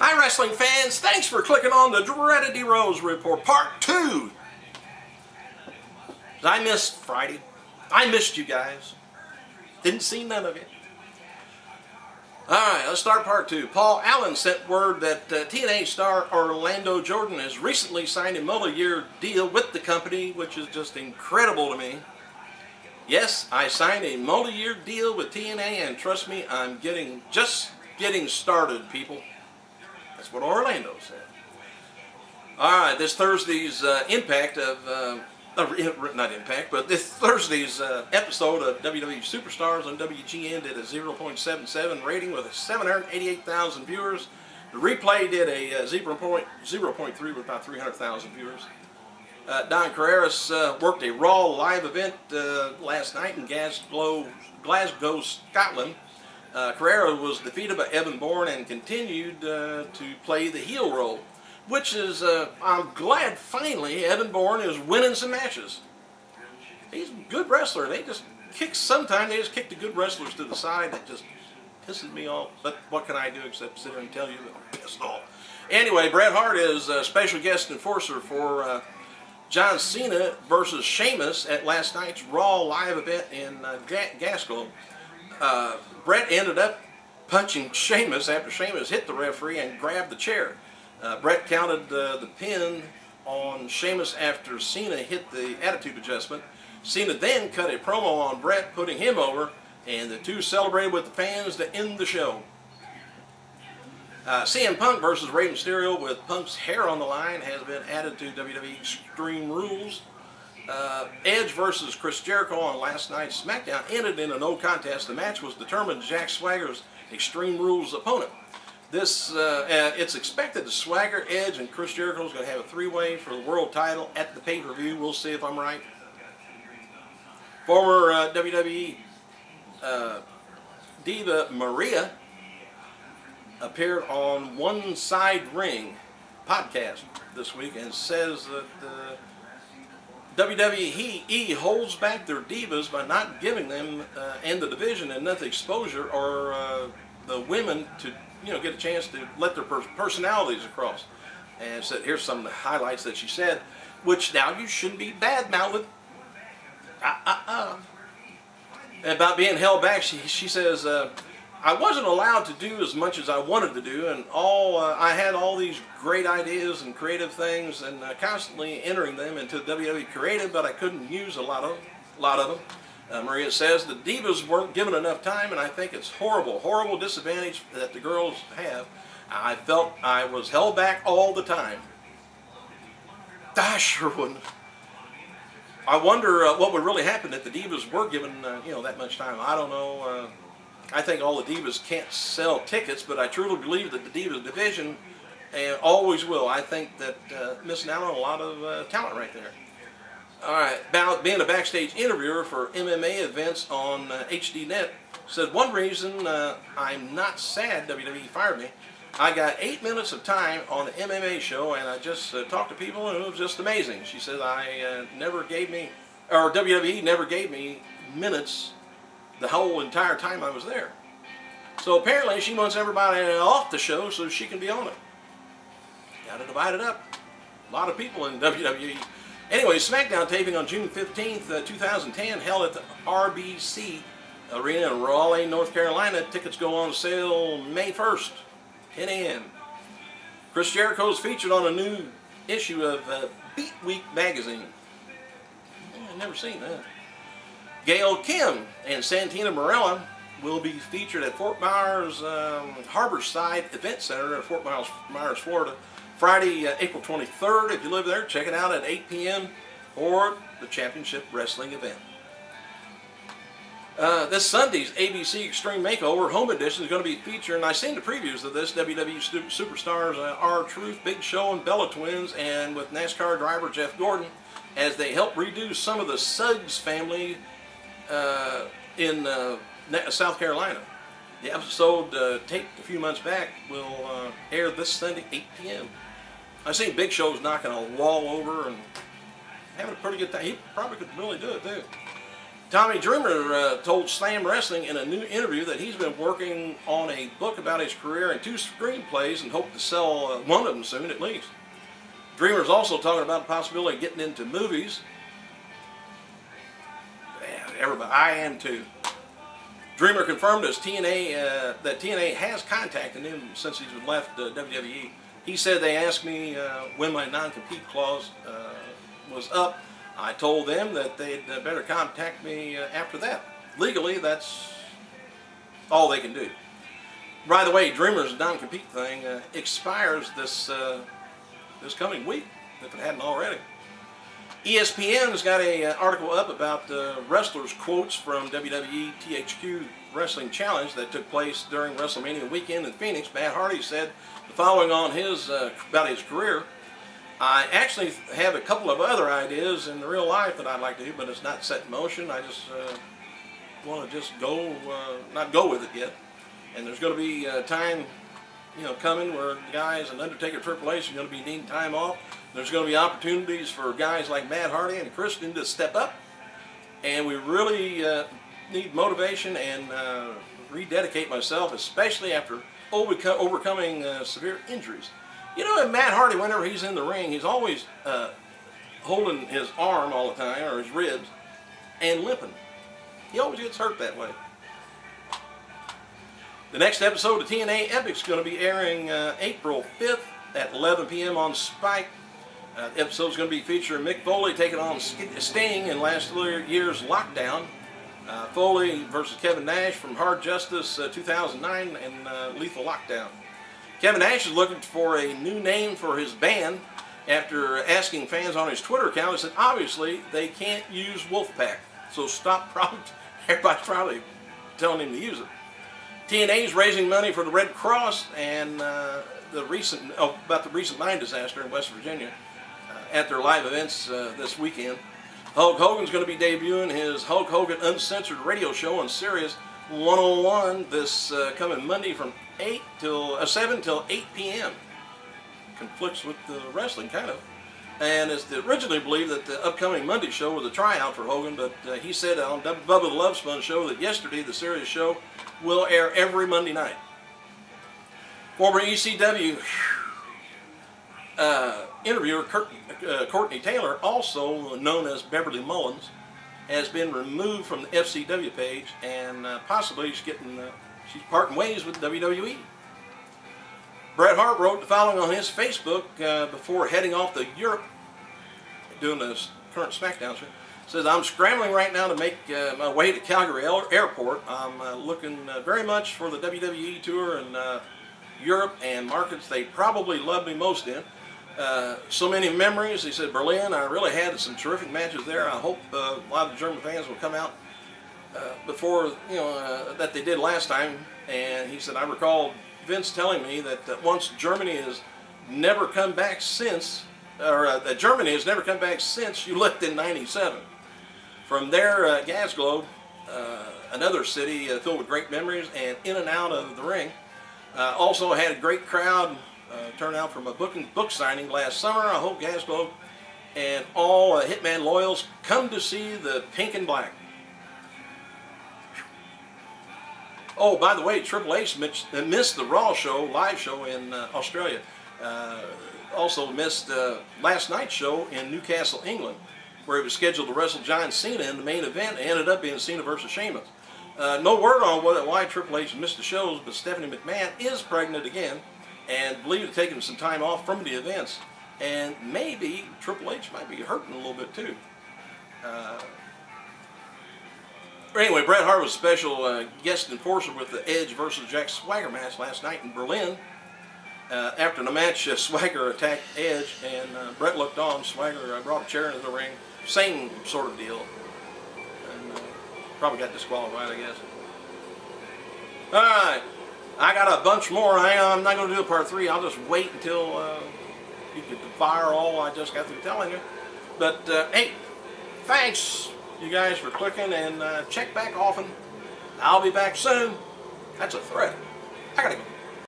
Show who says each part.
Speaker 1: Hi wrestling fans, thanks for clicking on the Dreaded D-Rose Report Part 2. I missed Friday. I missed you guys. Didn't see none of you. Alright, let's start Part 2. Paul Allen sent word that TNA star Orlando Jordan has recently signed a multi-year deal with the company, which is just incredible to me. Yes, I signed a multi-year deal with TNA, and trust me, I'm just getting started, people. That's what Orlando said. Alright, this Thursday's impact of, not impact, but this Thursday's episode of WWE Superstars on WGN did a 0.77 rating with 788,000 viewers. The replay did a 0.3 with about 300,000 viewers. Don Carreras worked a Raw live event last night in Glasgow, Scotland. Carrera was defeated by Evan Bourne and continued to play the heel role, which is, I'm glad finally Evan Bourne is winning some matches. He's a good wrestler. Sometimes they just kick the good wrestlers to the side. That just pisses me off. But what can I do except sit here and tell you that I'm pissed off? Anyway, Bret Hart is a special guest enforcer for John Cena versus Sheamus at last night's Raw live event in Glasgow. Bret ended up punching Sheamus after Sheamus hit the referee and grabbed the chair. Bret counted the pin on Sheamus after Cena hit the attitude adjustment. Cena then cut a promo on Bret, putting him over, and the two celebrated with the fans to end the show. CM Punk versus Rey Mysterio with Punk's hair on the line has been added to WWE Extreme Rules. Edge versus Chris Jericho on last night's SmackDown ended in a no contest. The match was determined Jack Swagger's Extreme Rules opponent. It's expected that Swagger, Edge, and Chris Jericho is going to have a three-way for the world title at the pay-per-view. We'll see if I'm right. Former WWE diva Maria appeared on One Side Ring podcast this week and says that WWE holds back their divas by not giving them and the division enough exposure or the women to get a chance to let their personalities across. And so here's some of the highlights that she said, which now you shouldn't be bad-mouthed. About being held back, she says, I wasn't allowed to do as much as I wanted to do, and I had all these great ideas and creative things, and constantly entering them into WWE Creative, but I couldn't use a lot of them. Maria says the divas weren't given enough time, and I think it's horrible disadvantage that the girls have. I felt I was held back all the time. I sure wouldn't. I wonder what would really happen if the divas were given that much time. I don't know. I think all the divas can't sell tickets, but I truly believe that the divas division always will. I think that missing out on a lot of talent right there. All right, about being a backstage interviewer for MMA events on HDNet, said one reason I'm not sad WWE fired me. I got 8 minutes of time on the MMA show, and I just talked to people, and it was just amazing. She said WWE never gave me minutes the whole entire time I was there. So apparently she wants everybody off the show so she can be on it. Got to divide it up. A lot of people in WWE. Anyway, SmackDown taping on June 15th, 2010, held at the RBC Arena in Raleigh, North Carolina. Tickets go on sale May 1st, 10 a.m. Chris Jericho is featured on a new issue of Beat Week magazine. I've never seen that. Gail Kim and Santina Marella will be featured at Fort Myers Harborside Event Center in Fort Myers, Florida, Friday, April 23rd. If you live there, check it out at 8 p.m. for the Championship Wrestling event. This Sunday's ABC Extreme Makeover Home Edition is going to be featured, and I've seen the previews of this, WWE Superstars R-Truth, Big Show, and Bella Twins, and with NASCAR driver Jeff Gordon, as they help redo some of the Suggs family in South Carolina. The episode, taped a few months back, will air this Sunday, 8 p.m. I've seen Big Show's knocking a wall over and having a pretty good time. He probably could really do it, too. Tommy Dreamer told Slam Wrestling in a new interview that he's been working on a book about his career and 2 screenplays and hope to sell one of them soon at least. Dreamer's also talking about the possibility of getting into movies. Man, everybody, I am too. Dreamer confirmed as TNA that TNA has contacted him since he's left WWE. He said they asked me when my non-compete clause was up. I told them that they'd better contact me after that. Legally, that's all they can do. By the way, Dreamer's non-compete thing expires this coming week, if it hadn't already. ESPN's got an article up about wrestlers' quotes from WWE THQ Wrestling Challenge that took place during WrestleMania weekend in Phoenix. Matt Hardy said the following on about his career. I actually have a couple of other ideas in real life that I'd like to do, but it's not set in motion. I just want to not go with it yet. And there's going to be time, coming where guys and Undertaker, Triple H are going to be needing time off. There's going to be opportunities for guys like Matt Hardy and Christian to step up, and we really need motivation and rededicate myself, especially after overcoming severe injuries. And Matt Hardy, whenever he's in the ring, he's always holding his arm all the time, or his ribs, and limping. He always gets hurt that way. The next episode of TNA Epic is going to be airing April 5th at 11 p.m. on Spike. The episode is going to be featuring Mick Foley taking on Sting in last year's Lockdown. Foley versus Kevin Nash from Hard Justice 2009 and Lethal Lockdown. Kevin Nash is looking for a new name for his band after asking fans on his Twitter account. He said, obviously, they can't use Wolfpack, so stop everybody's probably telling him to use it. TNA is raising money for the Red Cross and about the recent mine disaster in West Virginia at their live events this weekend. Hulk Hogan's going to be debuting his Hulk Hogan Uncensored radio show on Sirius 101 this coming Monday from 7 till 8 p.m. Conflicts with the wrestling, kind of. And it's originally believed that the upcoming Monday show was a tryout for Hogan, but he said on Bubba the Love Sponge show that yesterday the Sirius show will air every Monday night. Former ECW interviewer Courtney Taylor, also known as Beverly Mullins, has been removed from the FCW page, and possibly she's parting ways with WWE. Bret Hart wrote the following on his Facebook before heading off to Europe, doing the current SmackDown show. Says, I'm scrambling right now to make my way to Calgary Airport. I'm looking very much for the WWE tour in Europe and markets they probably love me most in. So many memories. He said, Berlin, I really had some terrific matches there. I hope a lot of the German fans will come out before, that they did last time. And he said, I recall Vince telling me that once Germany has never come back since, or that Germany has never come back since you left in '97. From there, Gas Globe, another city filled with great memories and in and out of the ring. Also had a great crowd turn out from a book signing last summer. I hope Gas Globe and all Hitman loyals come to see the Pink and Black. Oh, by the way, Triple H missed the Raw show, live show in Australia. Also missed last night's show in Newcastle, England, where he was scheduled to wrestle John Cena in the main event. It ended up being Cena versus Sheamus. No word on why Triple H missed the shows, but Stephanie McMahon is pregnant again and believed to take some time off from the events. And maybe Triple H might be hurting a little bit too. Anyway, Bret Hart was a special guest enforcer with the Edge versus Jack Swagger match last night in Berlin. After the match, Swagger attacked Edge, and Bret looked on. Swagger brought a chair into the ring. Same sort of deal. And probably got disqualified, I guess. Alright, I got a bunch more. I'm not going to do a part 3. I'll just wait until you get to fire all I just got through telling you. But, hey, thanks, you guys, for clicking, and check back often. I'll be back soon. That's a threat. I gotta go.